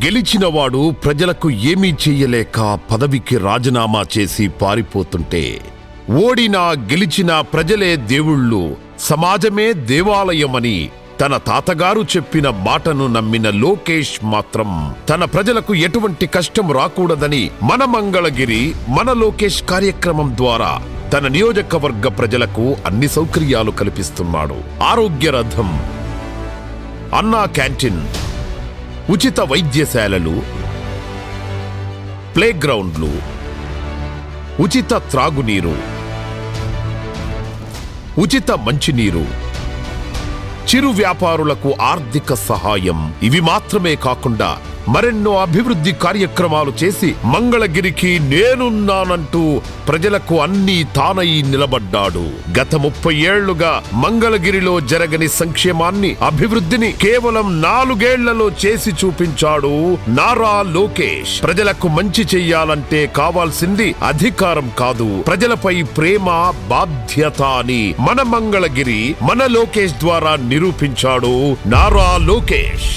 గెలిచినవాడు ప్రజలకు ఏమీ చెయ్యలేక పదవికి రాజీనామా చేసి పారిపోతుంటే, ఓడినా గెలిచినా ప్రజలే దేవుళ్ళు, సమాజమే దేవాలయమని తన తాతగారు చెప్పిన మాటను నమ్మిన లోకేష్ మాత్రం తన ప్రజలకు ఎటువంటి కష్టం రాకూడదని మన మంగళగిరి మన లోకేష్ కార్యక్రమం ద్వారా తన నియోజకవర్గ ప్రజలకు అన్ని సౌకర్యాలు కల్పిస్తున్నాడు. ఆరోగ్య రథం, అన్నా క్యాంటీన్, ఉచిత వైద్యశాలలు, ప్లే గ్రౌండ్లు, ఉచిత త్రాగునీరు, ఉచిత మంచినీరు, చిరు వ్యాపారులకు ఆర్థిక సహాయం, ఇవి మాత్రమే కాకుండా మరెన్నో అభివృద్ధి కార్యక్రమాలు చేసి మంగళగిరికి నేనున్నానంటూ ప్రజలకు అన్నీ తానై నిలబడ్డాడు. గత 30 ఏళ్లుగా మంగళగిరిలో జరగని సంక్షేమాన్ని, అభివృద్ధిని కేవలం 4 ఏళ్లలో చేసి చూపించాడు నారా లోకేష్. ప్రజలకు మంచి చెయ్యాలంటే కావాల్సింది అధికారం కాదు, ప్రజలపై ప్రేమ, బాధ్యత అని మన మంగళగిరి మన లోకేష్ ద్వారా నిరూపించాడు నారా లోకేష్.